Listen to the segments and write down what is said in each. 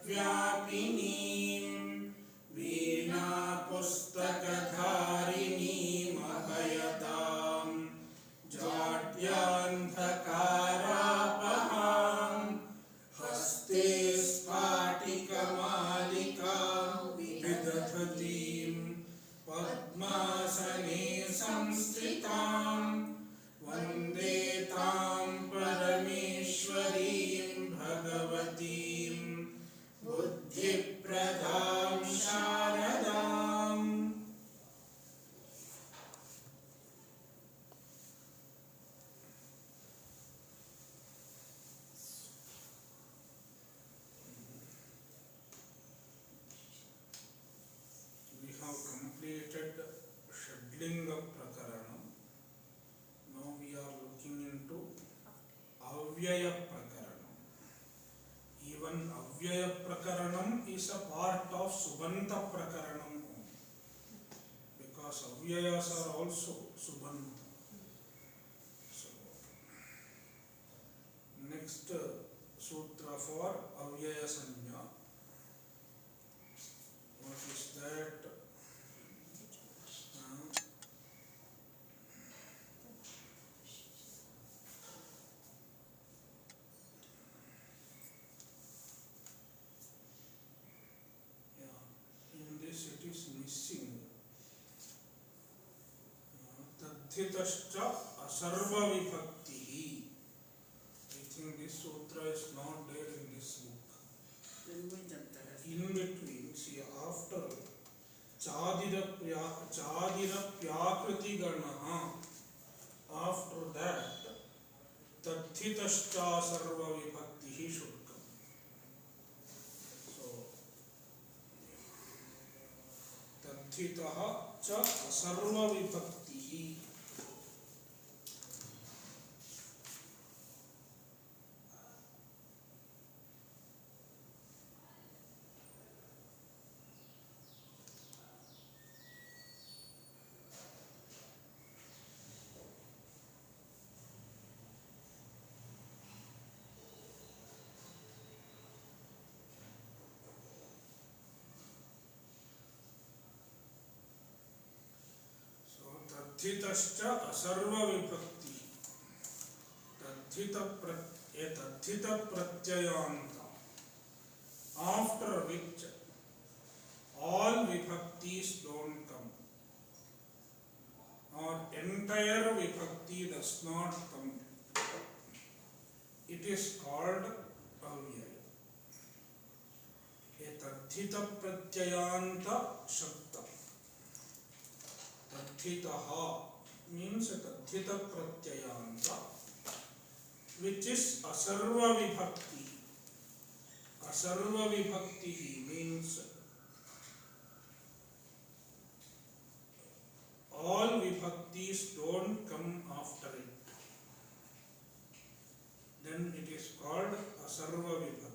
व्यापिनीं वीणा पुस्तकधारिणीं अभयतां जाड्यान्धकारापहां हस्ते स्फाटिकमालिकां विदधतीं पद्मासने संस्थितां वन्दे तां परमेश्वरीं भगवतीं बुद्धिप्रदां शारदाम्। We have completed Shadlinga Prakaranam. Now we are looking into Avyaya Prakaranam. Even Avyaya Prakaranam is a part of Subanta Prakaranam because Avyayas are also Subanta. So, next sutra for Avyaya Sanya. What is that? In this it is missing. Tadhitascha asarva vibhaktihi. I think this sutra is not there in this book. In between, see, after chadira pyakriti ganaha, after that tadhitascha asarva vibhaktihi should come. So तद्धितः च असर्वविभक्तिः. तद्धितश्च असर्वविभक्ति. तद्धित प्रत्ययान्त, after which all vibhaktis don't come or entire vibhakti does not come. It is called avyaya. A tadhita pratyayanta shabda. Tadhitaha means tadhita pratyayanta, which is asarva vibhakti. Asarva vibhakti means all vibhaktis don't come after it. Then it is called asarva vibhakti.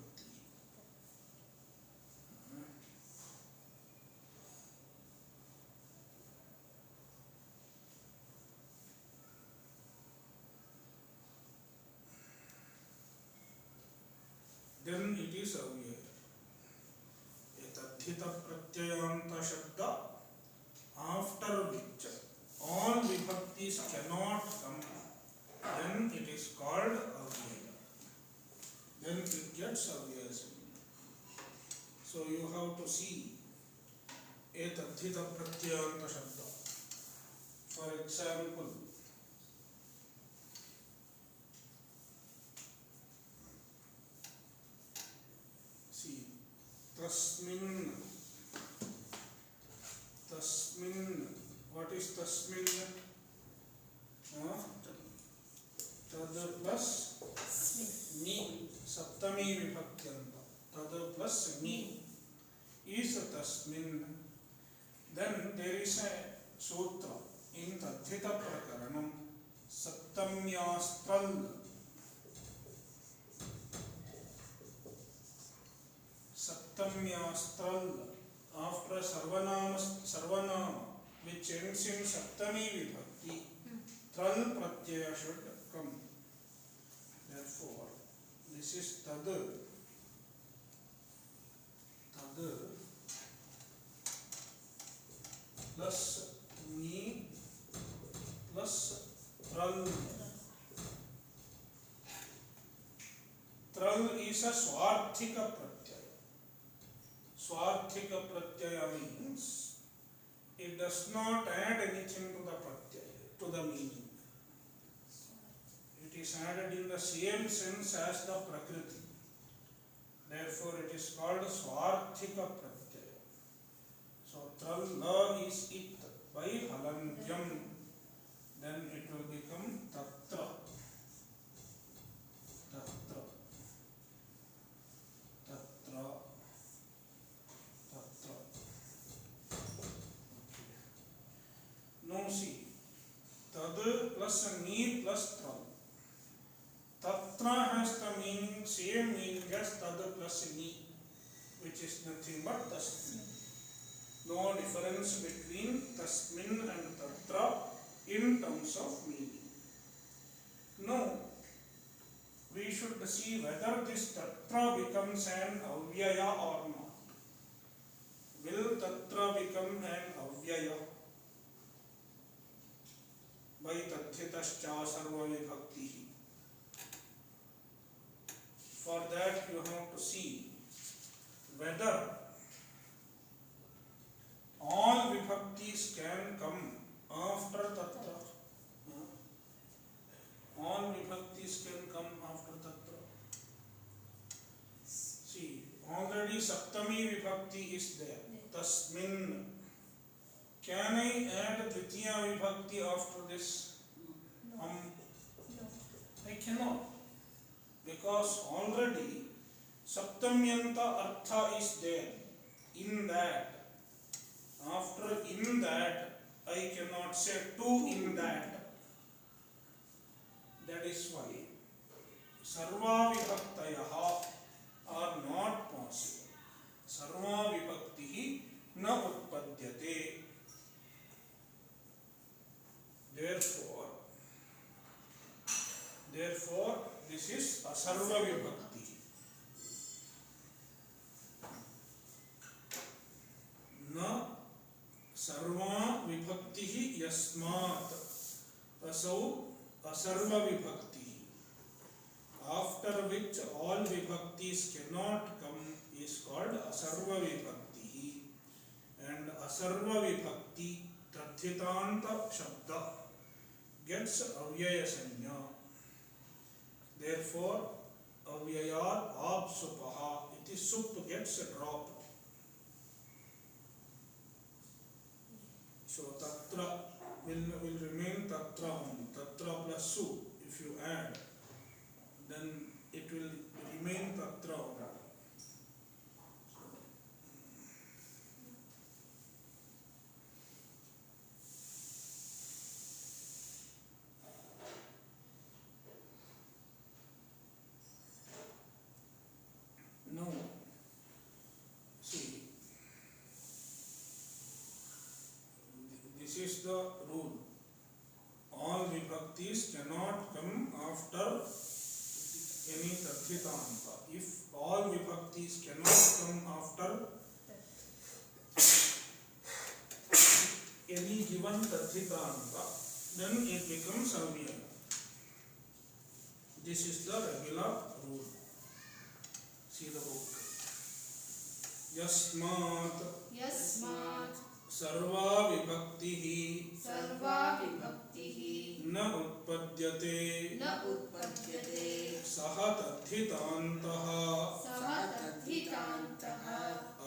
Then it is avyaya. A tadhita pratyayanta shabda, after which all vibhaktis cannot come, then it is called avyaya. Then it gets avyaya. So you have to see a tadhita pratyayanta shabda. For example, tasmin. What is tasmin? Tad plus ni. Saptami vibhakyanta. Tad plus ni is tasmin. Then there is a sutra in Tadhita Prakaranam. Saptamyastral. Saptamyastral, after sarvanama which ends in saptami vibhakti, tral pratyaya should come. Therefore, this is tad plus ni plus tral. Tral is a swarthika pratyaya. Swarthika pratyaya means it does not add anything to the pratyaya, to the meaning. It is added in the same sense as the prakriti. Therefore, it is called swarthika pratyaya. So, tral la is it by halantyam. Then it will become tatra. Tatra. Tatra. Tatra. Now see, tad plus ni plus tral. Tatra has the meaning, same meaning as tad plus ni, which is nothing but tasmin. No difference between tasmin and tatra in terms of meaning. Now, we should see whether this tatra becomes an avyaya or not. Will tatra become an avyaya by tathyatascha sarva vibhaktihi? For that you have to see whether all vibhaktis can come after tatra. All vibhaktis can come after tatra. See, already saptami vibhakti is there. Tasmin. Can I add dvitiya vibhakti after this? I cannot. Because already saptamyanta artha is there. In that. After in that, I cannot say to in that. That is why sarva vibhaktayaha are not possible. Sarva vibhaktihi na utpadyate. Therefore, this is asarva vibhakti. Na sarva vibhaktihi yasmat asau asarva vibhakti. After which all vibhaktis cannot come is called asarva vibhakti. And asarva vibhakti tathitanta shabda gets avyaya sanya. Therefore, avyayat absupaha, it is sup gets dropped. So tatra will remain tatra only. Tatra plus su. If you add, then it will remain tatra only. Now, see, this is the rule. All vibhaktis cannot come after any tathitanta. If all vibhaktis cannot come after any given tathitanta, then it becomes avyaya. This is the regular rule. See the book. Yasmat sarva vibhaktihi na utpadyate saha tathitantah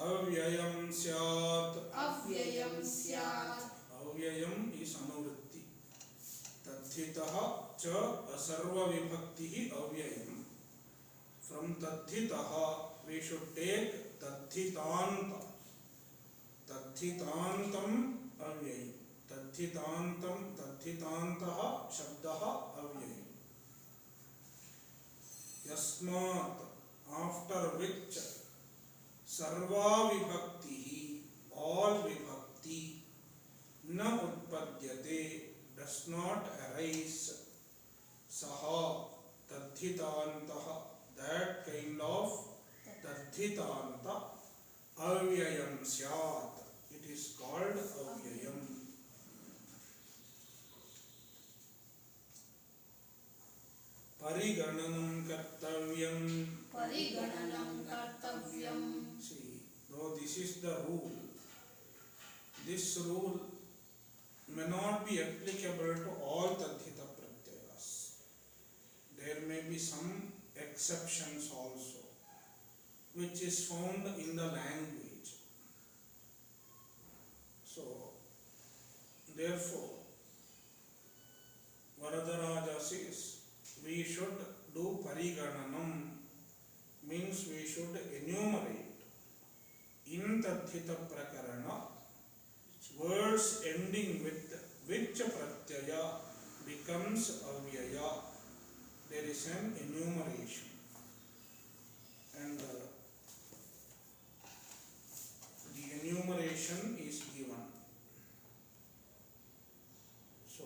avyayam syat. Avyayam is anuvritti. Tathitaha cha asarva vibhaktihi avyayam. From tathitaha we should take tathitanta. Tathitantam avyayam. Tathitantaha shabdaha avyayam. Yasmat, after which sarva vibhaktihi, all vibhakti, na utpadyate, does not arise. Saha tathitantaha, that kind of tathitanta avyayam syat. It is called avyayam. Parigananam kartavyam. Parigananam kartavyam. See, though this is the rule, this rule may not be applicable to all tadhita pratyayas. There may be some exceptions also, which is found in the language. So, therefore, Varadaraja says, we should do parigananam, means we should enumerate in tadhita prakarana words ending with which pratyaya becomes avyaya. There is an enumeration, and the enumeration is given. So,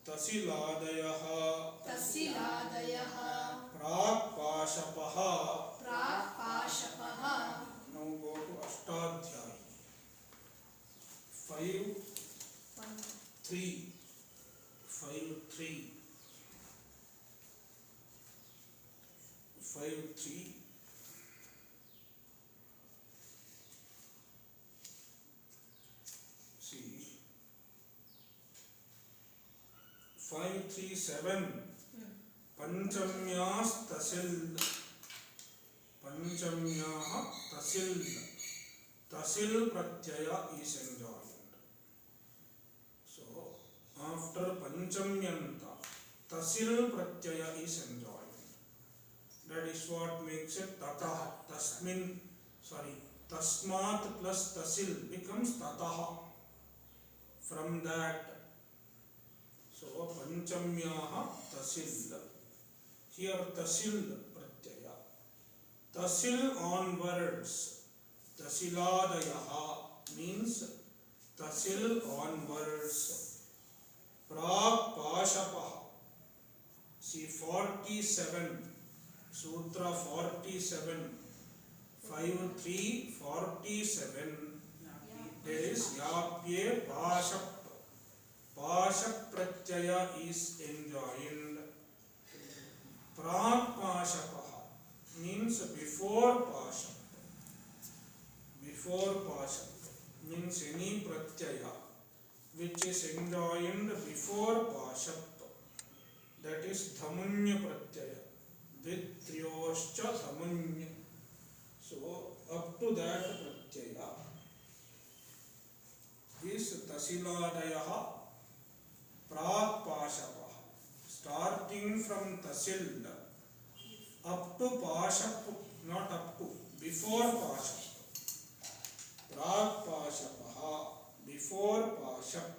tasiladayah, Tasiladayah. prakpashapaha. Prakpashapaha. Now go to Ashtadhyayi. 5, 3. 5, 3. 5, 3. See, 5, 3, 7. Panchamyas tasil. Panchamyah tasil. Tasil pratyaya is enjoined. So, after panchamyanta, tasil pratyaya is enjoined. That is what makes it tataha. Tasmat plus tasil becomes tataha. From that, so panchamyaha tasil. Here tasil pratyaya. Tasil onwards. Tasiladayah means tasil onwards. Prakpashapaha. See 47. Sutra 47. 5, 3, 47. There is yapye pashap. Pashap pratyaya is enjoined. Prakpashapaha means before pashap. Before pashap means any pratyaya which is enjoined before pashap. That is dhamunya pratyaya. Vitriyoscha dhamunya. So, up to that pratyaya is tasiladayah prakpashapaha. Starting from tasil up to pashap, not up to, before pashap. Prakpashapaha, before pashap.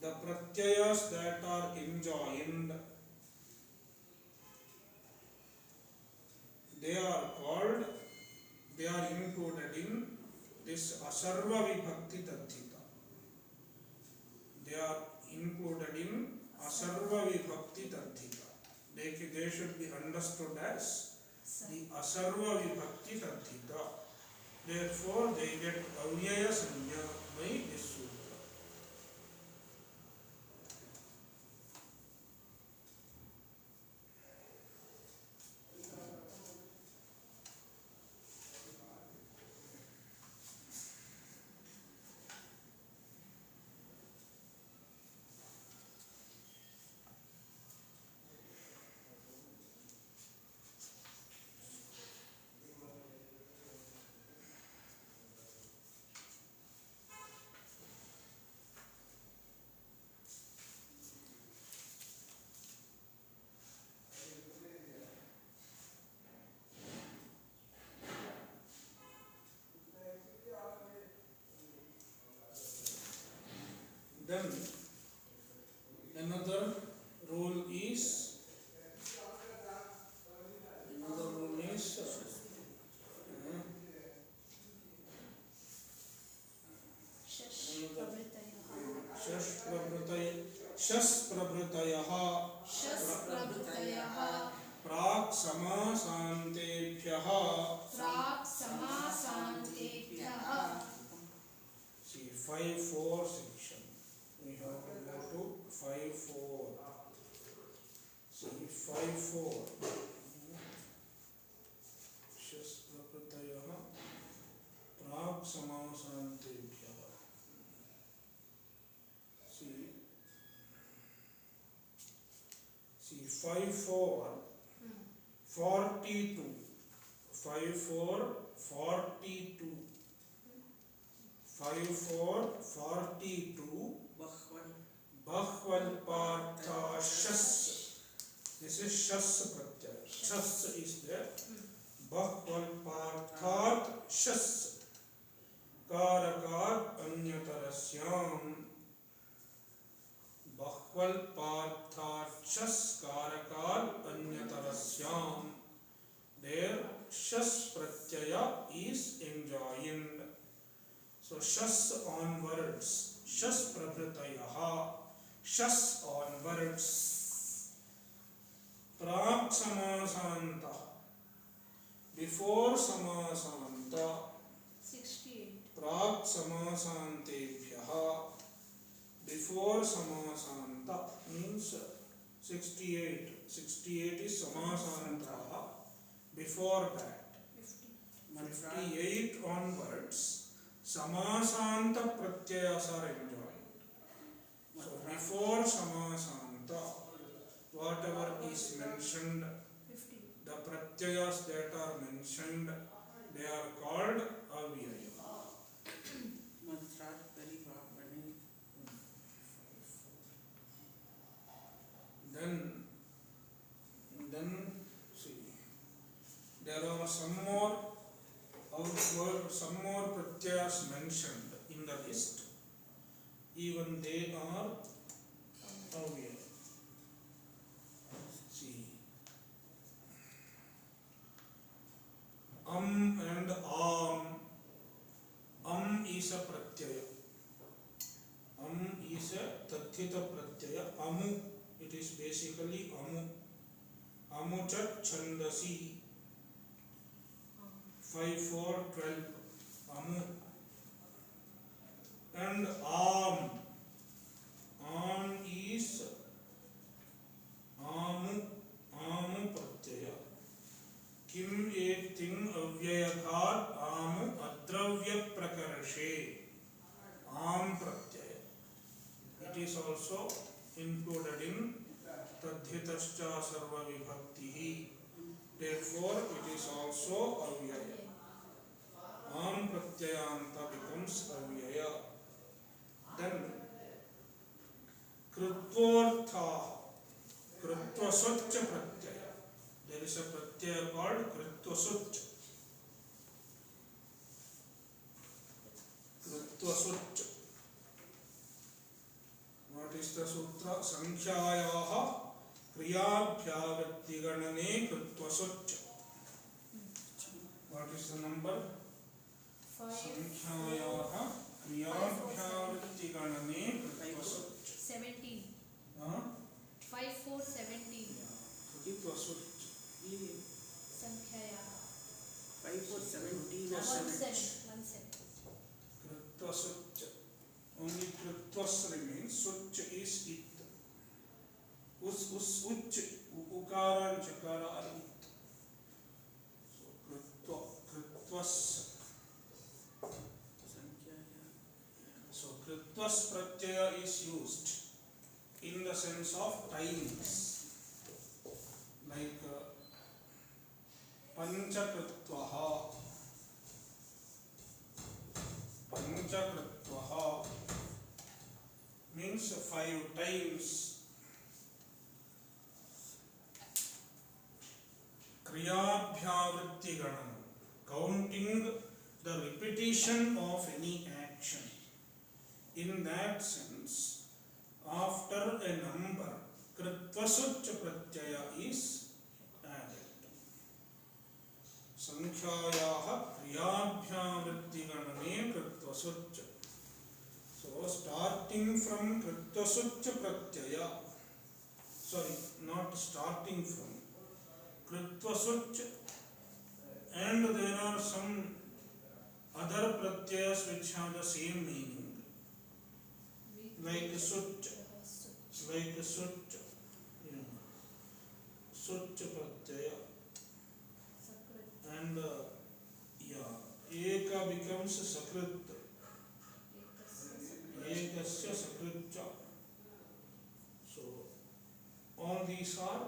The pratyayas that are enjoined, they are included in this asarva vibhakti tadhita. They are included in asarva vibhakti tadhita. They should be understood as the asarva vibhakti tadhita. Therefore, they get avyaya sanya by this sutra. Then another rule is shas prabhritayah. Shas prabhritayah. प्राक् समासान्तेभ्यः प्राक् समासान्तेभ्यः see 5-4 section. We have to go to 5-4. See 5-4. शस् प्रकृतयः प्राक् समासान्तेभ्यः. See 5-4 42. 5-4 42. 5-4 42. Bahval partha shas. This is shas pratyaya. Shas is there. Bahval parthat shas. Karakat anyatarasyam. Bahval parthat shas karakat anyatarasyam. There shas pratyaya is enjoined. So shas onwards. Shas prabhritayaha. Shas onwards. Prak samasanta. Before samasanta. 68 Prak samasantebhyaha. Before samasanta means 68. 68 is samasantaha. Before that. 58 onwards. Samasanta pratyayas are enjoined. So before samasanta, whatever is mentioned, 50 the pratyayas that are mentioned, they are called avyaya. Then see, there are some more pratyayas mentioned in the list. Even they are avyaya. See, and is a pratyaya. Is a tathita pratyaya. Amu, it is basically amu. Amucha chandasi. 5-4-12. Amu. And is amu pratyaya. Kim eting avyayathat amu adravya prakarshe. Pratyaya. It is also included in tadhitascha sarva vibhaktihi. Therefore, it is also avyaya. Pratyayanta becomes avyaya. Then krutvortha. Krutvasutcha pratyaya. There is a pratyaya called krutvasutcha. Krutvasutcha. What is the sutra? Sankhyayaha kriyabhyavrittiganane krutvasutcha. What is the number? 5 Sankhyayaha kriyabhyavrittiganane krutvasutcha. 17 5 4 17 Krutvasutcha. Sankhya 5 4 17 or 1 7. 7 Krutvasutcha. Only Kritvas remains. Such is it. Uch, ukara and chakara are it. So Kritvas. So Kritvas pratyaya is used in the sense of times. Like Panchakritvaha. Panchakritvaha means 5 times. Kriyabhyavritti ganam, counting the repetition of any action. In that sense, after a number, kritvasuch pratyaya is added. Sankhyayaha kriyabhyavritti ganane kritvasuch. So starting from kritvasuch pratyaya, sorry, not starting from, Kritva such, and there are some other pratyas which have the same meaning, like such, yeah, such pratyaya, and yeah, eka becomes sakrit, ekasya sakritya. So all these are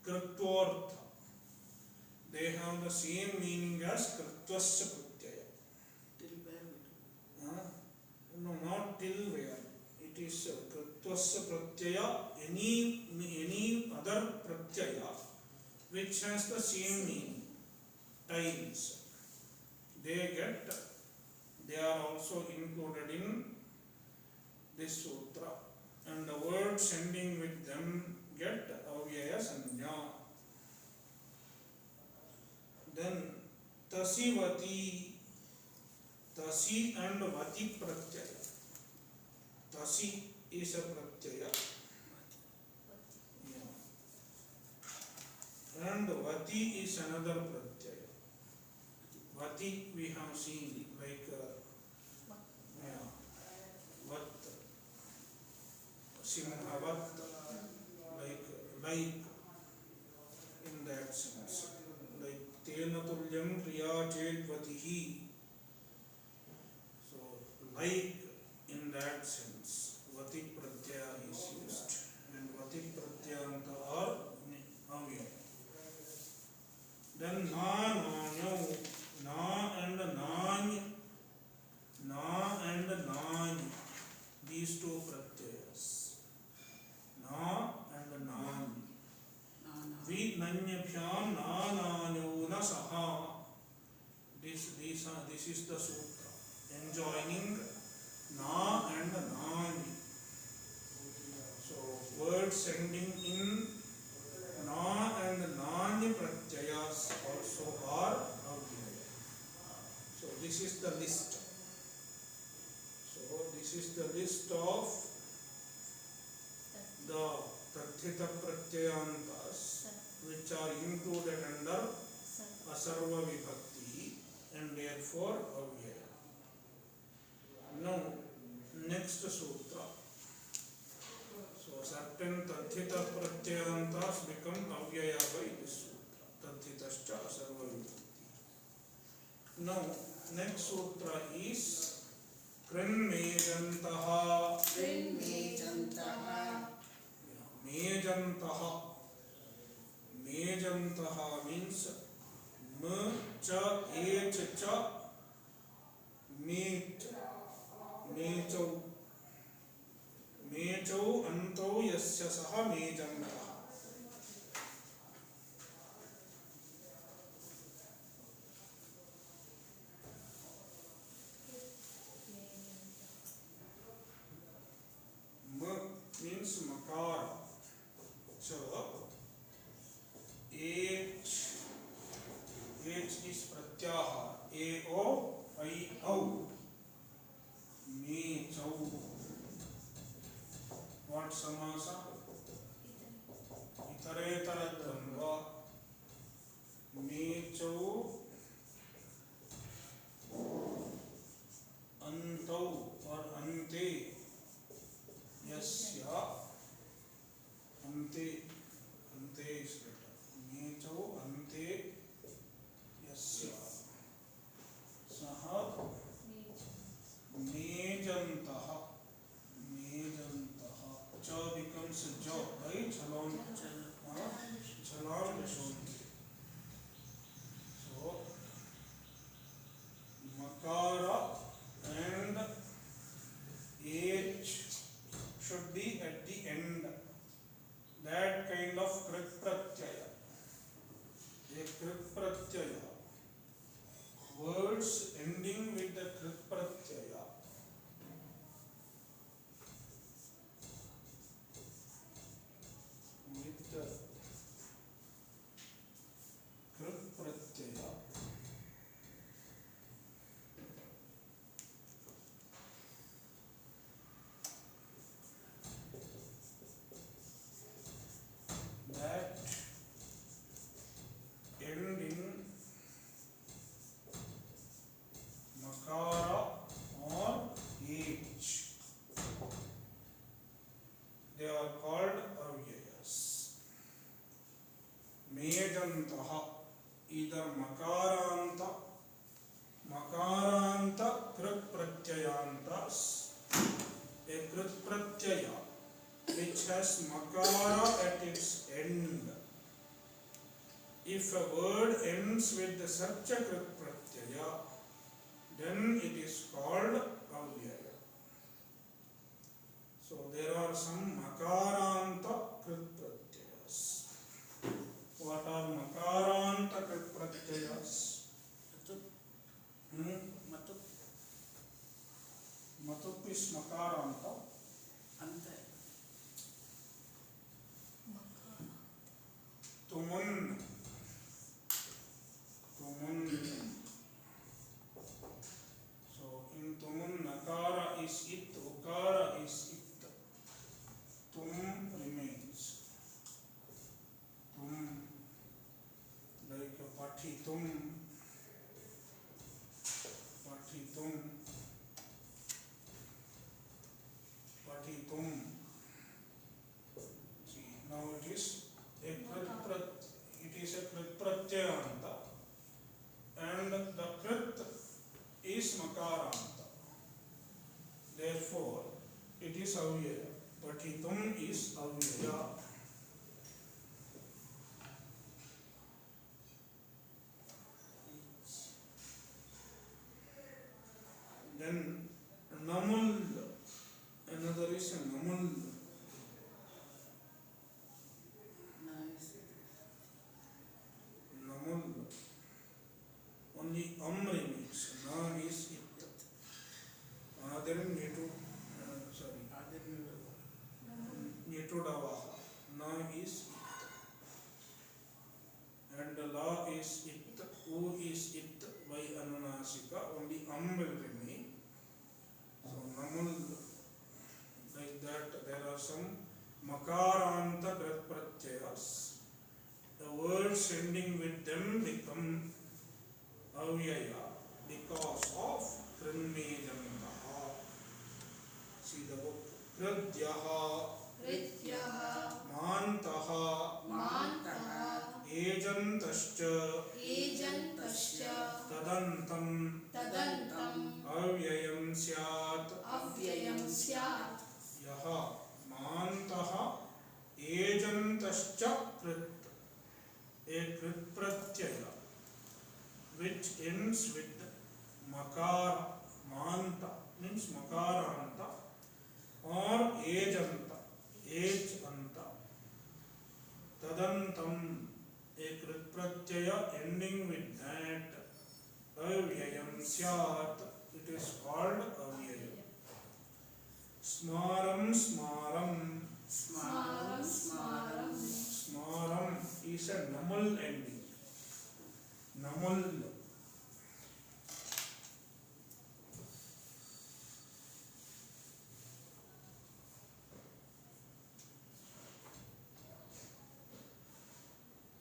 kritvartha. They have the same meaning as kritvasya pratyaya. Till where we do? No, not till where. It is kritvasya pratyaya, any other pratyaya which has the same meaning, times. They are also included in this sutra, and the words ending with them get avyaya sanya. Then tasivati, tasi and vati pratyaya. Tasi is a pratyaya, yeah, and vati is another pratyaya. Vati we have seen like yeah, vat, simhavat, like in that sense, like tena tulyam kriya chetvatihi. So like in that sense, vati pratyaya is used, and vati pratyanta are avyaya. Then na, nanyo, na and nany, na and nany, these two pratyayas, na and nany. Vi nanyabhyam na nanyo na saha. This is the sutra enjoining na and nany. So words ending in na and nany pratyayas also are avyaya. So this is the list. So this is the list of the tathita pratyayantas which are included under asarva vibhakti and therefore avyaya. Now next sutra. So certain tathita pratyayantas become avyaya by this sutra. Tathitascha asarva vibhakti. Now next sutra is Krinmejantaha. Krinmejantaha. Mejantaha. Mejantaha means ma cha ech cha met. Mechau. Mechau antau yasya saha mejantaha. Ma means makara. Cha, H is pratyahara. A-O, I-O. Mechau. What samasa? Itaretara dvandva. Mechau antau or ante yasya. Ante is better. Mechau ante yasya saha mejantaha. Mejantaha. Cha becomes ja, right? Chalon. Chalon Yashonti. So makara and H should be at the end. That kind of krit pratyaya. A krit pratyaya. Words ending with the krit pratyaya with has makara at its end. If a word ends with such a krit pratyaya, then it is called avyaya. So there are some makaranta krit pratyayas. What are makaranta krit pratyayas? Matu. Matup is makaranta. Ante. Tumun. So in tumun nakara is it, ukara is it. Tum remains. Tum, like patitum. See, now it is a krit pratyayanta, and the krit is makaranta. Therefore, it is avyaya. Patitum is avyaya. Then namul, another is a namul. Nice. Namul. Only remains. Na is it. Then netu, sorry, netu davaha. Na is it. And la is it. U is it by anunasika. Only will remain. So namul, like that, there are some makaranta krit pratyayas. The words ending with them become avyaya because of krinmejantaha. See the book. Kridyaha, mantaha, ejantascha, tadantam, avyayam syat. Yaha, mantaha, ejantascha krit. A krit pratyaya which ends with makara, manta means makaranta, or ejanta, ejanta. Tadantam, a krit pratyaya ending with that, avyayam syat, it is called avyaya. Smaram, smaram. Smaram is a namul ending. Namul.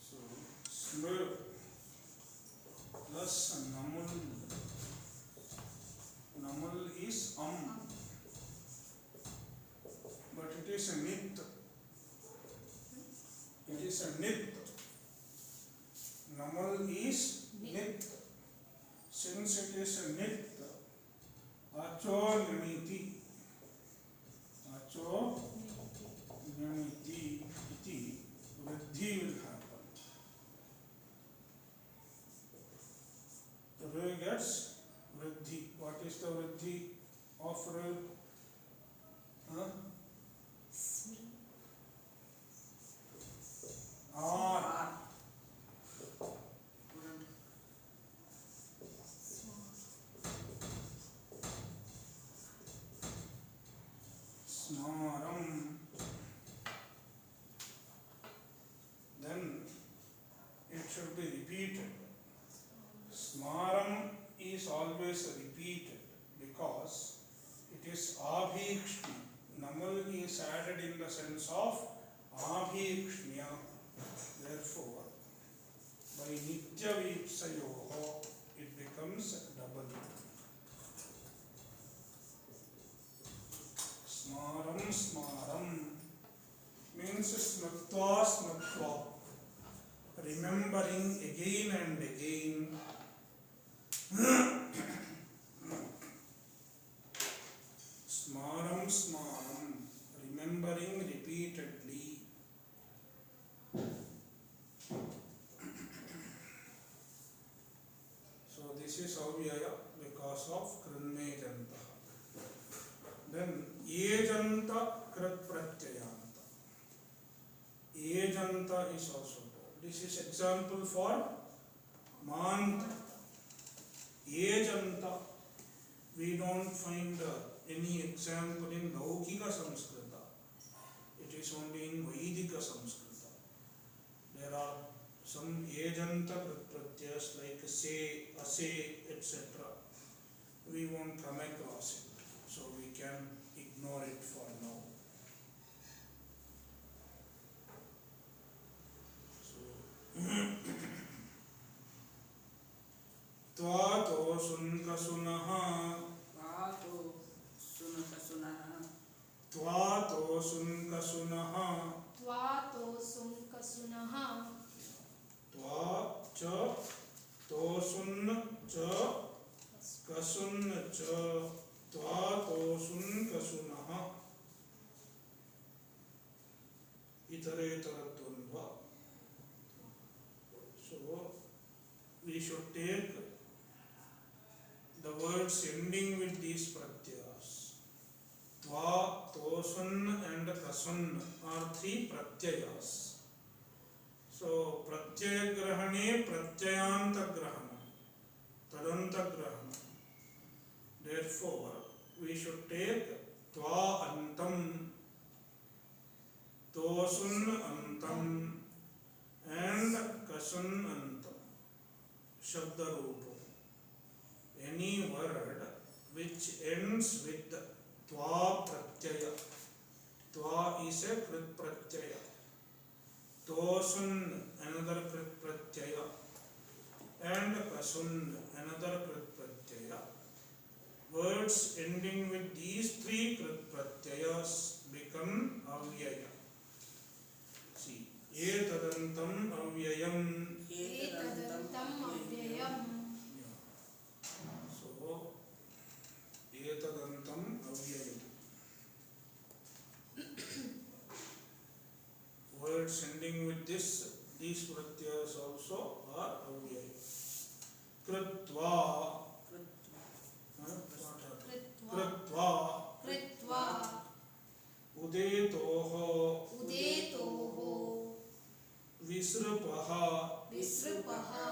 So, smir plus namul. Namul is but it is a nit. It is a nit. Namal is nit. Since it is a nit, acho nimiti. Acho nimiti iti vriddhi will happen. The Re gets vriddhi. What is the vriddhi of Re? R. Smaram. Then it should be repeated. Smaram is always repeated because it is abhikshni. Namal is added in the sense of abhikshnya. Therefore, by nitya vipsayoho, it becomes double. Smaram, smaram means smatva, smatva, remembering again and again. Smaram, smaram, remembering remembering repeatedly. So this is avyaya because of kranmejanta. Then ejanta krat pratyayanta. Ejanta is also told. This is example for manta. Ejanta. We don't find any example in Laukika Samskrita. It is only in Vaidika Samskrita. There are some ejanta pratyas like say, ase, etc. We won't come across it, so we can ignore it for now. So, tvato sunkasunaha. Vato sunakasunaha. Tvato sunkasunaha. Tvato sunkasunaha. Tva cha tosun cha kasun cha tva tosun kasunaha. Itaretaratvandva. So we should take the words ending with these pratyas. Tva, tosun and kasun are three pratyayas. So pratyaya grahane pratyayanta grahanam, tadanta grahanam. Therefore, we should take tva antam, tosun antam and kasun antam. Shabda rupa. Any word which ends with tva pratyaya. Tva is a krit pratyaya. Tosun another krit pratyaya. And kasun another krit pratyaya. Words ending with these three krit pratyayas become avyaya. See, etadantam avyayam. Etadantam avyayam. So, etadantam avyayam. Words ending with these pratyas also are avyaya. Kritva. Kritva. Kritva. Udetoho. Udetoho. Visrupaha. Visrupaha.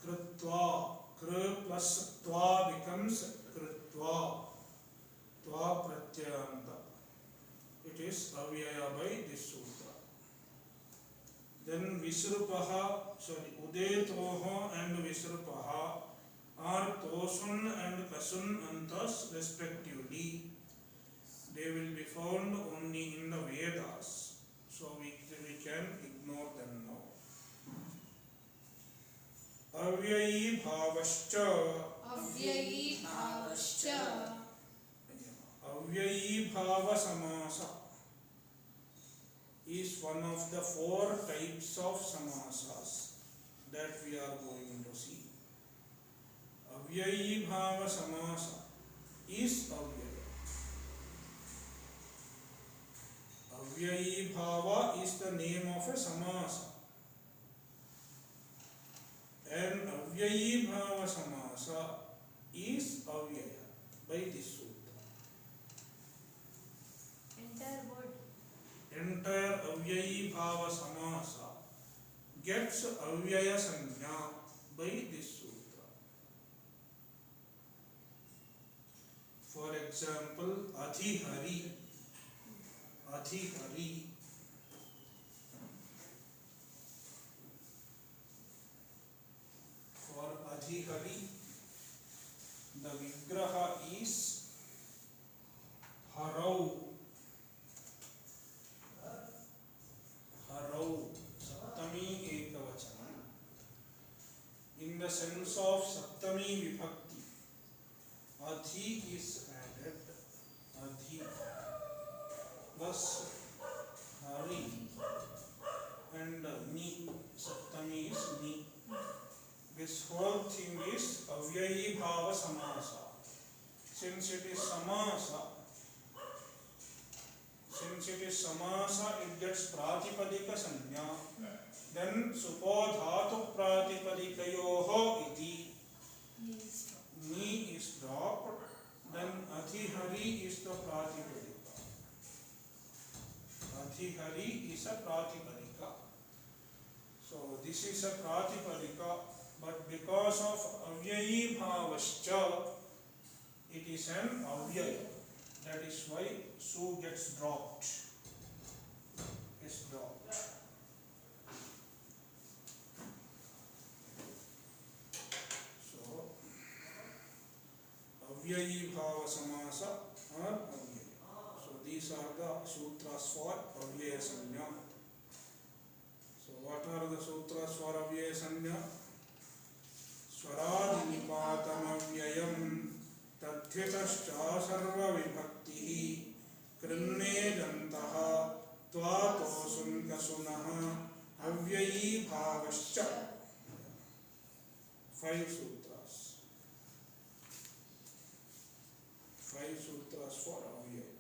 Kritva. Kr plus tva becomes kritva. Tva pratyayanta. It is avyaya by this sutra. Then Visrupaha, Udetoho and Visrupaha are tosun and kasun antas respectively. They will be found only in the Vedas, so we can ignore them now. Avyayi bhavascha. Avyayi bhavascha. Avyayi bhava samasa is one of the four types of samasas that we are going to see. Avyayi bhava samasa is avyaya. Avyayi bhava is the name of a samasa. And avyayi bhava samasa is avyaya by this sutra. Entire word. Entire avyayi bhava samasa gets avyaya sanya by this sutra. For example, adhihari. Adhihari. For adhihari, the vigraha is harau. Harau, Saptami Ekavachanam. In the sense of Saptami Vibhakti, Adhi is added. Adhi plus Hari and Ni. Saptami is Ni. This whole thing is Avyayi Bhava Samasa. Since it is Samasa, since is samasa, it gets pratipadika sanya. Then supodhatu pratipadikayoho iti. Ni is dropped. Then adhihari is the pratipadika. Adhihari is a pratipadika. So this is a pratipadika, but because of avyayi bhavascha, it is an avyaya. That is why su gets dropped. Is dropped. So avyayi bhava samasa or avyaya. So these are the sutras for avyaya sanya. So what are the sutras for avyaya sanya? Swaradipatam avyayam तद्धितश्चा सर्वविभक्तिः कृन्ने जन्तः त्वातोऽसुङ्कसुनः अव्ययी भावश्च. 5 sutras. 5 sutras for avyaya.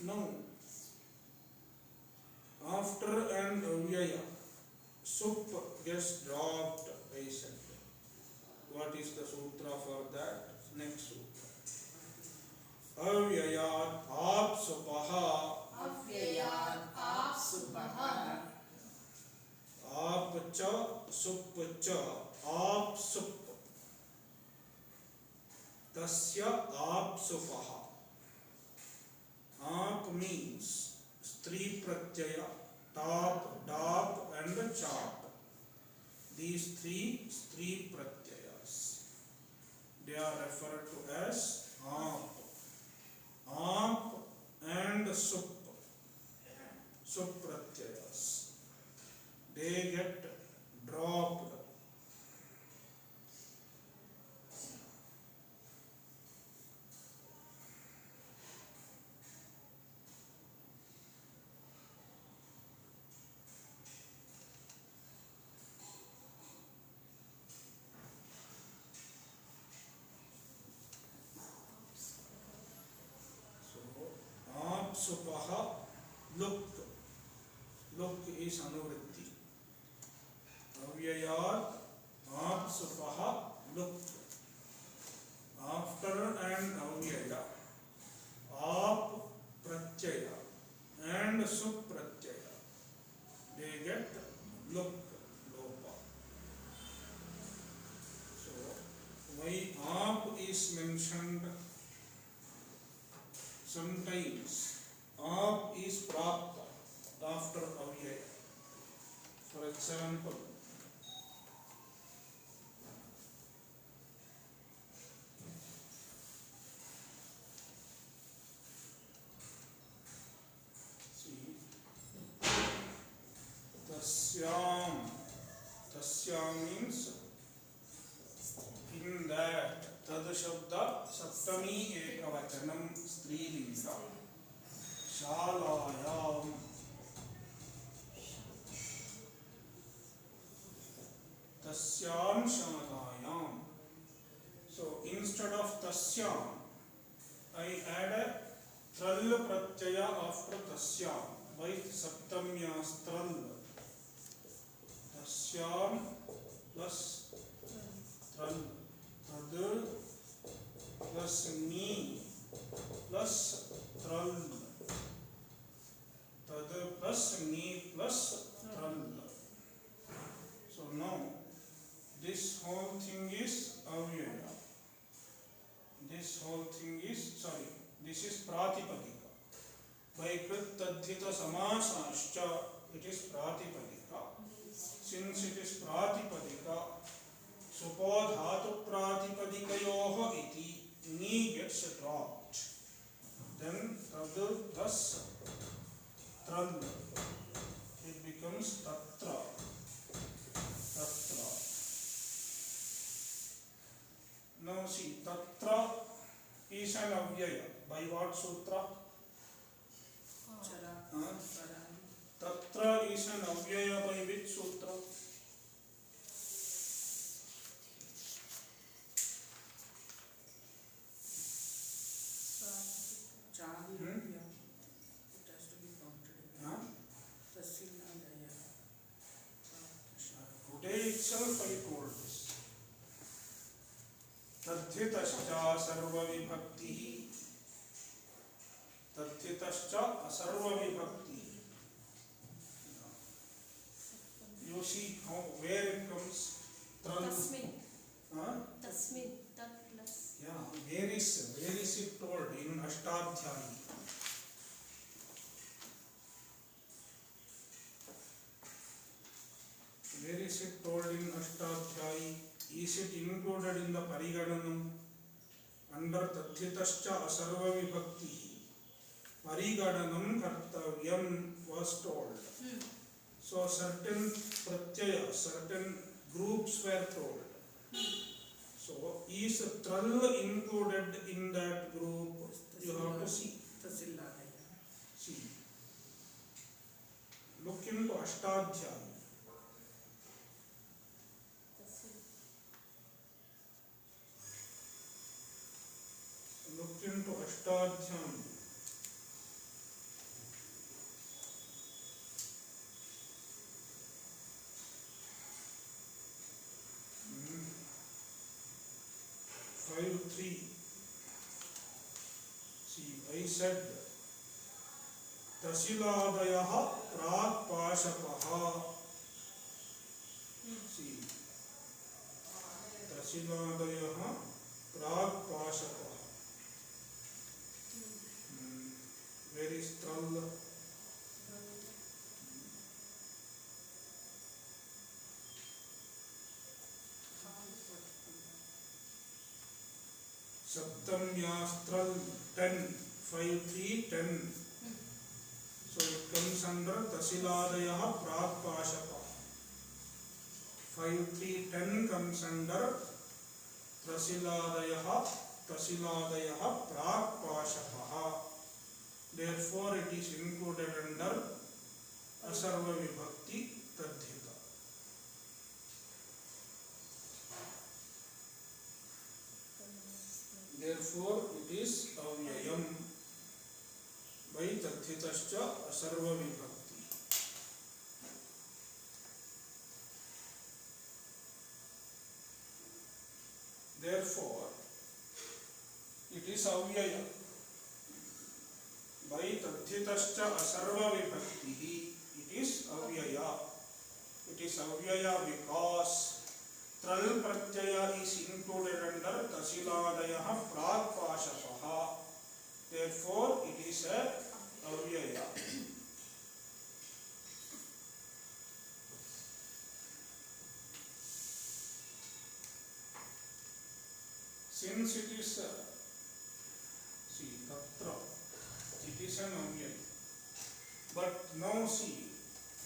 Now, after an avyaya, sup gets dropped, I said. What is the sutra for that? Next sutra. Avyayat apsupaha. Avyayat apsupaha. Apcha supcha apsup. Tasya apsupaha. Ap means stri pratyaya, tap, dap and chap. These 3 stri pratyayas. They are referred to as ap. Ap and sup. Sup pratyayas. They get dropped. Supaha, look. Look is anuvritti. Avyayat apsupaha, look. After an avyaya, ap pratyaya and sup pratyaya, they get look, lopa. So why ap is mentioned sometimes? Ap is prapta after avyaya. For example, see, tasyam. Tasyam means in that. Tad shabda saptami ekavachanam strilinga. Shalayam. Tasyam shalayam. So instead of tasyam, I add a tral pratyaya after tasyam by saptamyas tral. Tasyam plus tral. Tad plus ni plus tral. Tad plus ni plus tral. So now this whole thing is avyaya. This whole thing is, this is pratipadika. By krit tadhita samasascha, it is pratipadika. Since it is pratipadika, supodhatu pratipadikayoho iti, ni gets dropped. Then tad thus tral. It becomes tatra. Tatra. Now see, tatra is an avyaya. By what sutra? Tatra is an avyaya by which sutra? itself I told this. तद्धितश्चा सर्वविभक्तिः तद्धितश्चा असर्वविभक्तिः. You see how where it comes? Tasmin. Huh? Tasmin. Tat plus. Yeah, where is it told in Ashtadhyayi? Where is it told in Ashtadhyayi? Is it included in the Parigadanam? Under Tadhitascha Asarva Vibhakti. Parigadanam Kartavyam was told. So certain pratyaya, certain groups were told. So is Tral included in that group? You have to see. Tasiladaya. See. Look into Ashtadhyayi. Look into Ashtadhyayi. Five three. See, I said Tasiladayah Pragpashapaha. See, Tasiladayah Pragpashapaha. Where is Tral? Saptamyastral 10, 5, 3, 10. So it comes under Tasiladayah Pragpashapa. 5, 3, 10 comes under Tasiladayah Pragpashapa. Therefore it is included under Asarva Vibhakti Tadhita. Therefore it is Avyayam by Tadhitascha Asarva Vibhakti. Therefore it is Avyaya by Tadhitascha Asarva Vibhakti. It is Avyaya. It is Avyaya because Tral Pratyaya is included under Tasiladayah Pragpashapaha. Therefore, it is a Avyaya. Since it is see Tatra, it is an Avyaya. But now see,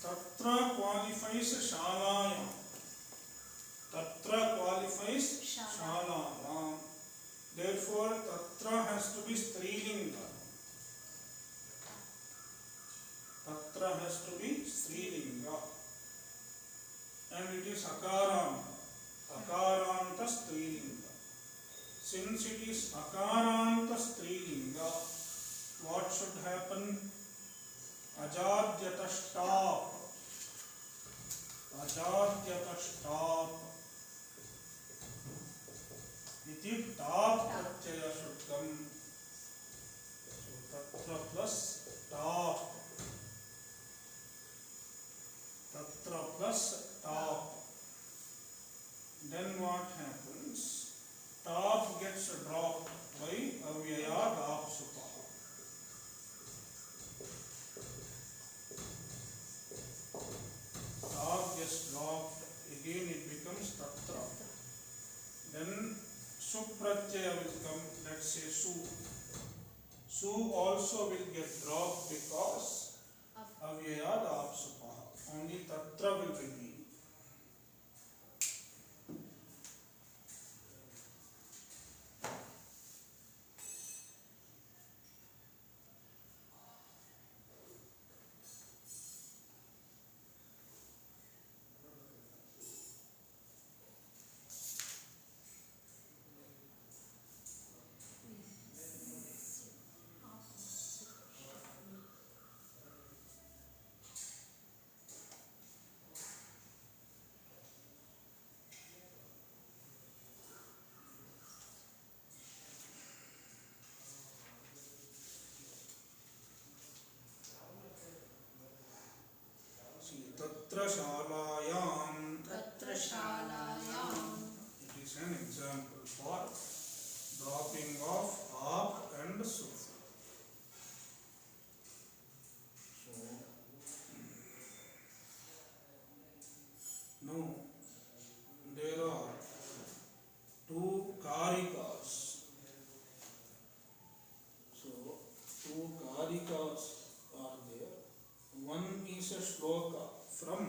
Tatra qualifies Shalayam. Tatra qualifies Shalayam. Therefore, Tatra has to be Strilinga. Tatra has to be Strilinga. And it is Akaranta. Akaranta Strilinga. Since it is Akaranta Strilinga, what should happen? Ajadyata stop. Ajadyata stop. Iti tap pratyaya should come. So tatra plus tap. Tatra plus tap. Then what happens? Tap gets dropped by Avyaya Dapsupaha. Tap gets dropped, again it becomes Tatra. Then Supratyaya will come, let's say Su. Su also will get dropped because Avyaya Dapsupaha. Only Tatra will remain. तत्र शालायाम. तत्र शालायाम. It is an example for dropping of ap and suf. So now there are two karikas. So two karikas are there. One is a shloka from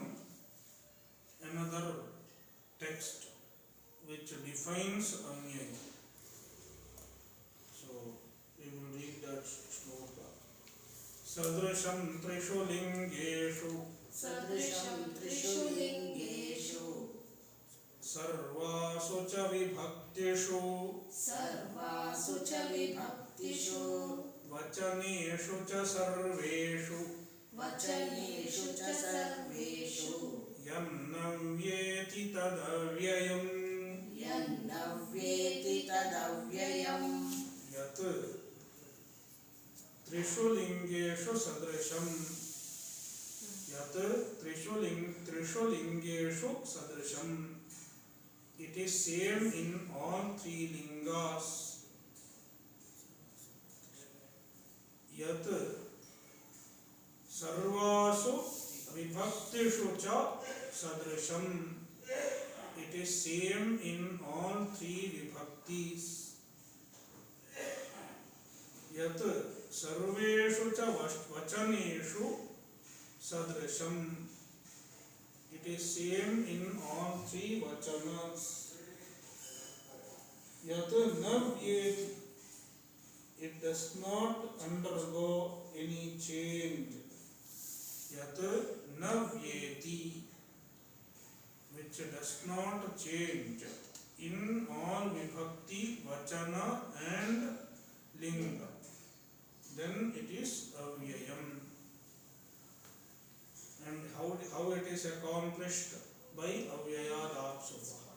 another text which defines anyaya. So we will read that shloka. Sadrasham trishu lingeshu सदृशं त्रिषु लिङ्गेषु सर्वासु च विभक्तिषु सर्वासु च विभक्तिषु वचनेषु च सर्वेषु वचनेषु च सर्वेषु यन्न व्येति तदव्ययम् यन्न वेत्ति तदव्ययम् यत् त्रिषु लिङ्गेषु सदृशम् यत् त्रिषु लिङ्गेषु सदृशम्. It is same in all three lingas. यत् सर्वासु विभक्तिषु च सदृशम्. It is same in all three vibhaktis. यत् सर्वेषु च वचनेषु sadrisham. It is same in all three vachanas. Yat na vyeti. It does not undergo any change. Yat na vyeti, which does not change in all vibhakti, vachana and linga. Then it is avyayam. And how it is accomplished? By avyayadapsuvaha.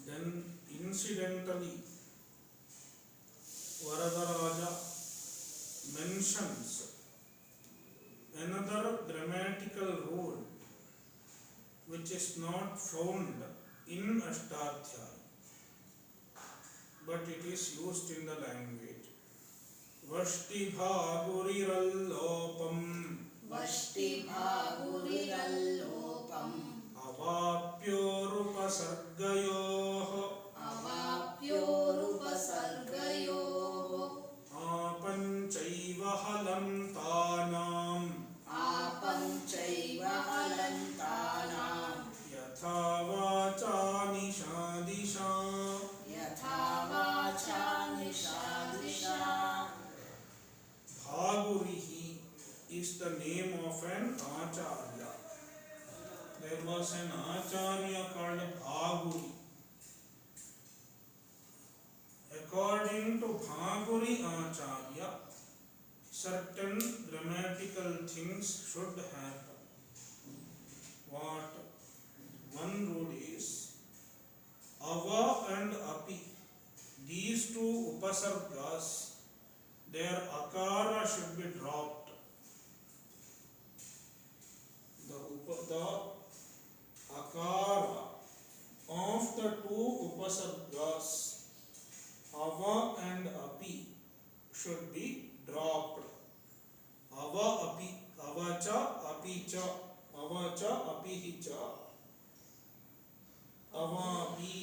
Then incidentally Varadaraja mentions another grammatical rule which is not found in Ashtadhyaya, but it is used in the language. Vashti bhagurirallopam वष्टि भागुरिरल्लोपम् avapyorupasargayoh अवाप्योरुपसर्गयोः आpanchaiva halantanam आपञ्चैव हलन्तानां यथा वाचा निषादिशा. यथा वाचा निषादिशा. Bhagurihi is the name of an acharya. There was an acharya called Bhaguri. According to Bhaguri acharya, certain grammatical things should happen. What? One rule is ava and api. These two upasargas, their akara should be dropped. The akara of the two upasargas, ava and api, should be dropped. Ava api, avacha apicha, avacha apihicha, avapi,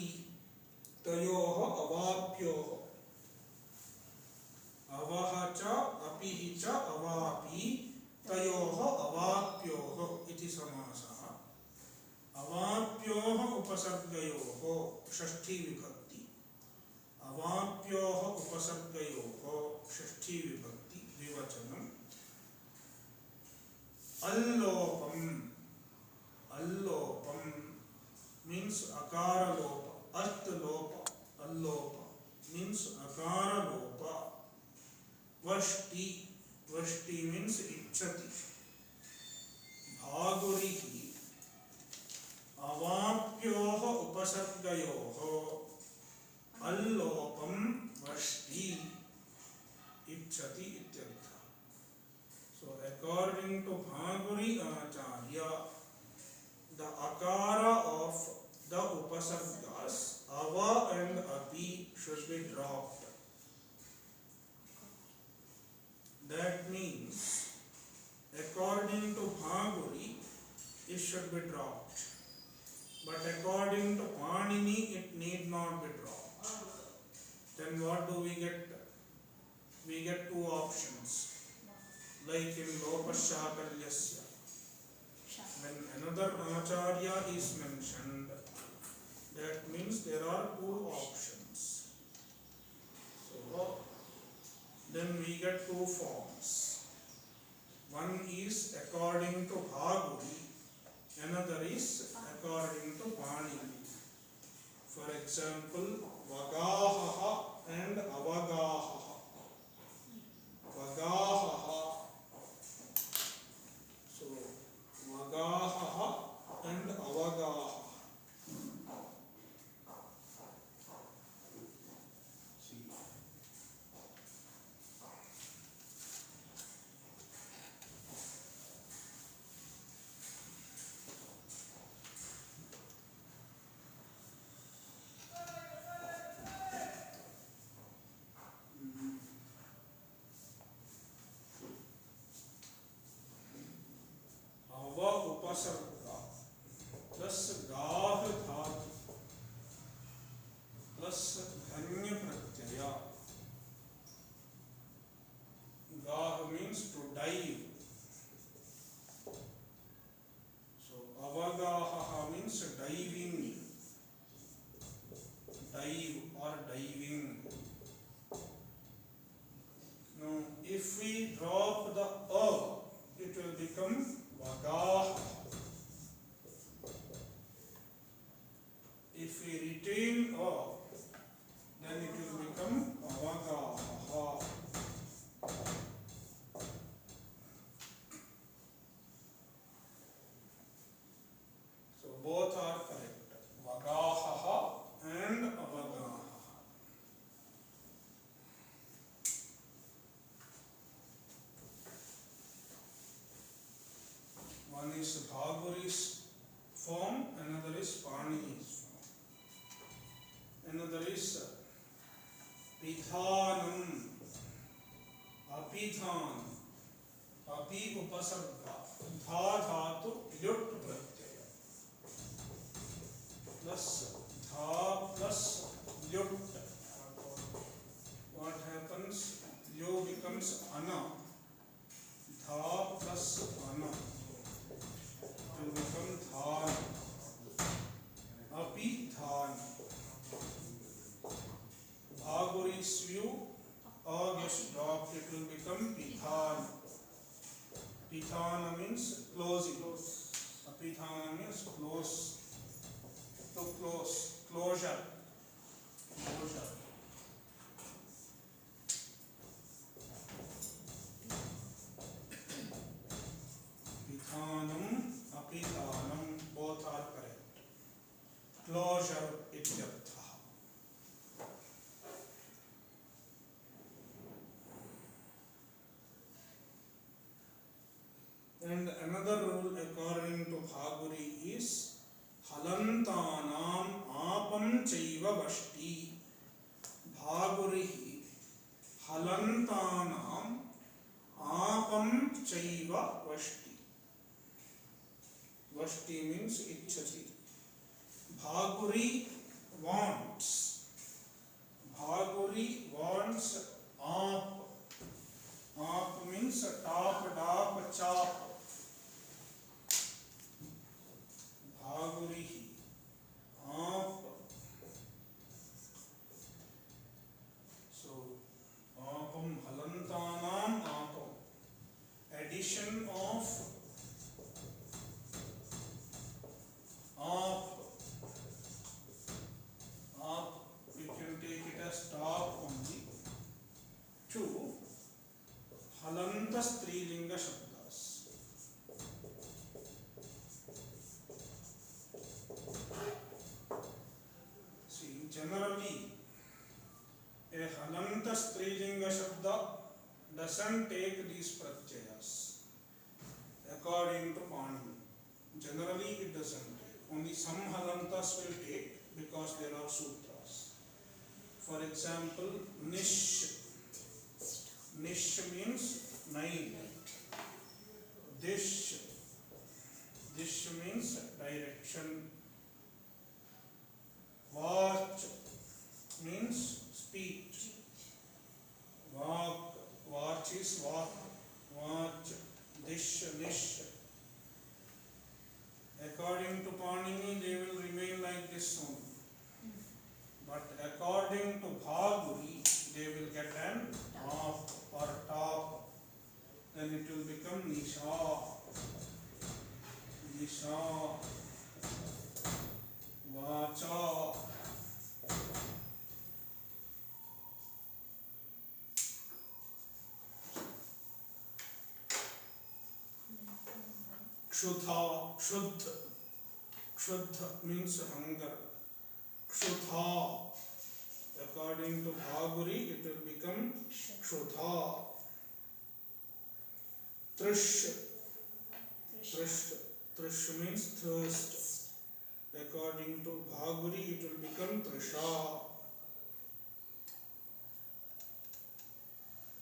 tayoho avapyoho. Avahacha apihicha avapi tayoho avapyoho iti samasaha. Avapyoho upasargayoho shashti vibhakti. Avapyoho upasargayoho shashti vibhakti dvivachanam. Allopam. Allopam means akara lopa. Ast lopa. Allopa means akara lopa. Vashti. Vashti means ichchati. Bhagurihi avapyoho upasargayoho allopam vashti ichchati. should be dropped. That means, according to Bhaguri, it should be dropped. But according to Panini, it need not be dropped. Then what do we get? We get two options. Like in Lopashapalyasya. When another Acharya is mentioned, that means there are two options. So, then we get two forms. One is according to Bhaguri, another is according to Panini. For example, Vagaha and Avagaha. Vagaha. So, Vagaha and Avagaha. See. Ava upasarga plus gah dhatu plus dhanya pratyaya. Gah means to dive. So avagaha means diving. Dive or diving. Now if we drop the a, it will become Vagaha. If we retain a, then it will become Avagaha. So both are correct. Vagaha and Avagaha. One is Bhaguri's form, another is Panini's form. Another is Pidhanam, Apidhan, Api upasarga, Dha dhatu lyut pratyaya. Plus Dha plus lyut. What happens? Lyo becomes Ana. Dha plus Ana. Will become dhan. Api dhan. Bhaguri's view, a gets dropped, it will become pidhan. Pidhana means closing. Apidhana means close. To close. Closure. Closure. Pidhanam, Apidhanam, both are correct. Closure ityartha. And another rule according to Bhaguri is Halantanam apam chaiva vashti. Bhagurihi Halantanam apam chaiva vashti. Vashti means ichchati. Bhaguri wants. Bhaguri wants aap. Aap means top, dap, chop. Bhagurihi aap. So, aapam halantanam aapam. Addition of aap. Aap, we can take it as top only. To halanta strilinga shabdas. See, generally, a halanta strilinga shabda doesn't take these pratyayas according to Panini. Generally, it doesn't take. Only some halantas will take because there are sutras. For For example, nish. Nish means night. Dish. Dish means direction. Watch means speech. Walk. Watch is walk. Watch. Dish, nish. According to Panini, they will remain like this only. But according to Bhaguri, they will get an off or top. Then it will become Nisha. Nisha. Vacha. Kshudha. Kshuddha. Kshuddha means hunger. Kshudha. According to Bhaguri, it will become Kshudha. Trish. Trish. Trish means thirst. According to Bhaguri, it will become Trisha.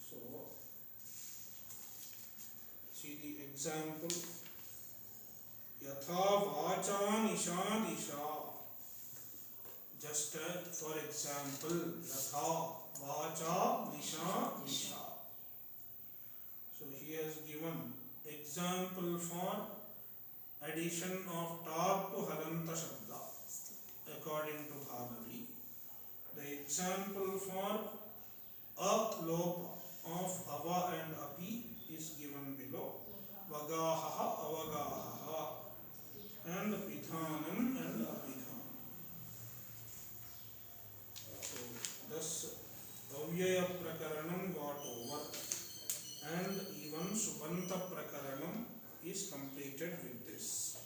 So, see the example. Yatha vacha nisha disha. Just for example, yatha vacha nisha disha. So he has given example for addition of top to halanta shabda according to Bhagavati. The example for alopa of ava and api is given below. Vagaha, avagaha, and pidhanam and apidhanam. So thus avyaya prakaranam got over, and even Subanta prakaranam is completed with this.